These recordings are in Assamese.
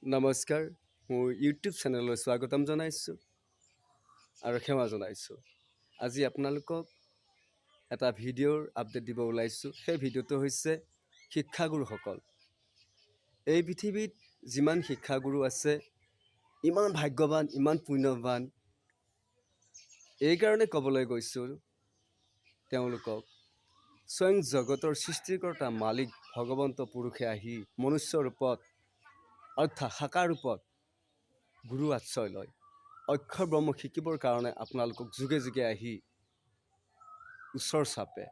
নমস্কাৰ, মোৰ ইউটিউব চেনেললৈ স্বাগতম জনাইছোঁ আৰু সেৱা জনাইছোঁ। আজি আপোনালোকক এটা ভিডিঅ'ৰ আপডেট দিব ওলাইছোঁ। সেই ভিডিঅ'টো হৈছে শিক্ষাগুৰুসকল। এই পৃথিৱীত যিমান শিক্ষাগুৰু আছে, ইমান ভাগ্যৱান, ইমান পুণ্যৱান। এইকাৰণে ক'বলৈ গৈছোঁ, তেওঁলোকক স্বয়ং জগতৰ সৃষ্টিকৰ্তা মালিক ভগৱন্ত পুৰুষে আহি মনুষ্য ৰূপত অৰ্থাৎ সাকাৰ ৰূপত গুৰু আশ্ৰয় লয়। অক্ষৰ ব্ৰহ্ম শিকিবৰ কাৰণে আপোনালোকক যুগে যুগে আহি ওচৰ চাপে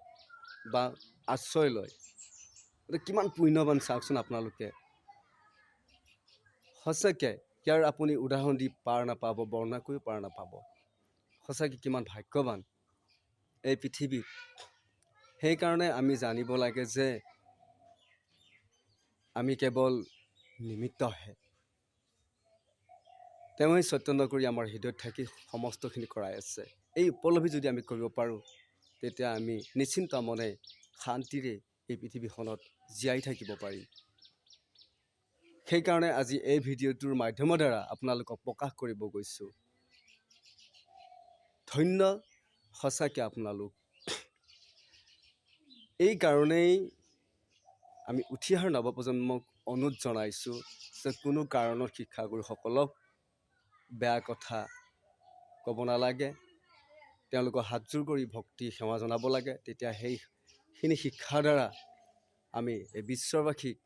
বা আশ্ৰয় লয়। গতিকে কিমান পুণ্যৱান চাওকচোন আপোনালোকে। সঁচাকৈ ইয়াৰ আপুনি উদাহৰণ দি পাৰ নাপাব, বৰ্ণনা কৰিও পাৰ নাপাব। সঁচাকৈ কিমান ভাগ্যৱান এই পৃথিৱীত। সেইকাৰণে আমি জানিব লাগে যে আমি কেৱল নিমিত্তহে। তেওঁৱেই চৈতন্য কৰি আমাৰ হৃদয়ত থাকি সমস্তখিনি কৰাই আছে। এই উপলব্ধি যদি আমি কৰিব পাৰোঁ, তেতিয়া আমি নিশ্চিন্ত মনে শান্তিৰে এই পৃথিৱীখনত জীয়াই থাকিব পাৰিম। সেইকাৰণে আজি এই ভিডিঅ'টোৰ মাধ্যমৰ দ্বাৰা আপোনালোকক প্ৰকাশ কৰিব গৈছোঁ। ধন্য সঁচাকৈ আপোনালোক। এই কাৰণেই আমি উঠি অহা নৱপ্ৰজন্মক অনুৰোধ জনাইছোঁ যে কোনো কাৰণত শিক্ষাগুৰুসকলক বেয়া কথা ক'ব নালাগে। তেওঁলোকক হাতযোৰ কৰি ভক্তি সেৱা জনাব লাগে। তেতিয়া সেইখিনি শিক্ষাৰ দ্বাৰা আমি এই বিশ্ববাসীক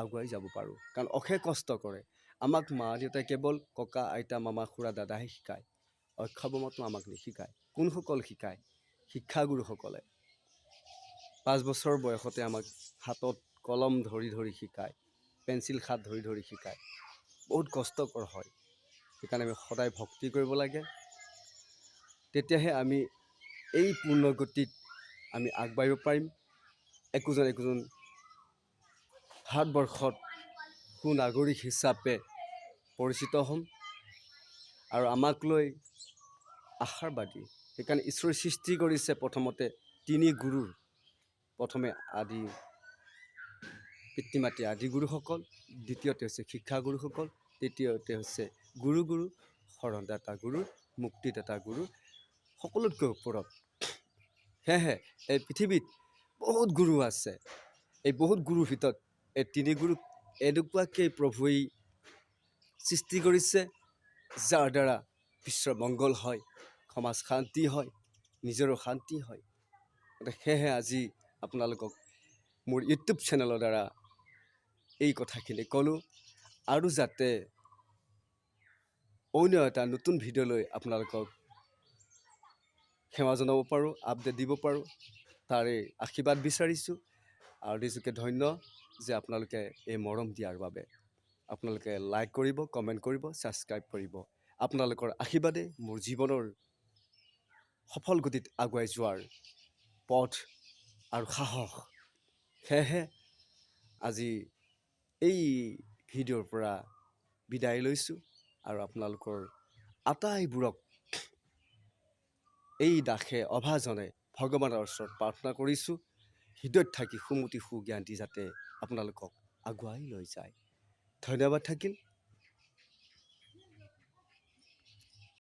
আগুৱাই যাব পাৰোঁ। কাৰণ অশেষ কষ্ট কৰে। আমাক মা দেউতাই কেৱল ককা আইতা মামা খুৰা দাদাহে শিকায়। অক্ষৰ ব্ৰহ্মটো আমাক নিশিকায়। কোনসকল শিকায়? শিক্ষাগুৰুসকলে 5 বছৰ বয়সতে আমাক হাতত কলম ধৰি ধৰি শিকায়, পেঞ্চিল খাত ধৰি ধৰি শিকায়। বহুত কষ্টকৰ হয়। সেইকাৰণে আমি সদায় ভক্তি কৰিব লাগে। তেতিয়াহে আমি এই পূৰ্ণগতিত আমি আগবাঢ়িব পাৰিম। একোজন ভাৰতবৰ্ষত সুনাগৰিক হিচাপে পৰিচিত হ'ম আৰু আমাক লৈ আশাবাদী। সেইকাৰণে ঈশ্বৰে সৃষ্টি কৰিছে প্ৰথমতে 3 গুৰুৰ। প্ৰথমে আদি পিতৃ মাতৃ আদি গুৰুসকল, দ্বিতীয়তে হৈছে শিক্ষাগুৰুসকল, তৃতীয়তে হৈছে গুৰু শৰণদাতা গুৰু, মুক্তিদাতা গুৰু, সকলোতকৈ ওপৰত। সেয়েহে এই পৃথিৱীত বহুত গুৰু আছে। এই বহুত গুৰুৰ ভিতৰত এই 3 গুৰুক এনেকুৱাকৈ প্ৰভুৱেই সৃষ্টি কৰিছে, যাৰ দ্বাৰা বিশ্বৰ মংগল হয়, সমাজ শান্তি হয়, নিজৰো শান্তি হয়। সেয়েহে আজি আপোনালোকক মোৰ ইউটিউব চেনেলৰ দ্বাৰা এই কথাখিনি ক'লোঁ, আৰু যাতে অন্য এটা নতুন ভিডিঅ' লৈ আপোনালোকক সেৱা জনাব পাৰোঁ, আপডেট দিব পাৰোঁ, তাৰে আশীৰ্বাদ বিচাৰিছোঁ। আৰু নিজকে ধন্য যে আপোনালোকে এই মৰম দিয়াৰ বাবে। আপোনালোকে লাইক কৰিব, কমেণ্ট কৰিব, ছাবস্ক্ৰাইব কৰিব। আপোনালোকৰ আশীৰ্বাদে মোৰ জীৱনৰ সফল গতিত আগুৱাই যোৱাৰ পথ আৰু সাহস। সেয়েহে আজি এই ভিডিঅ'ৰ পৰা বিদায় লৈছোঁ আৰু আপোনালোকৰ আটাইবোৰক এই দাসে অভাজনে ভগৱানৰ ওচৰত প্ৰাৰ্থনা কৰিছোঁ, হৃদয়ত থাকি সুমতি সুজ্ঞান দি যাতে আপোনালোকক আগুৱাই লৈ যায়। ধন্যবাদ থাকিল।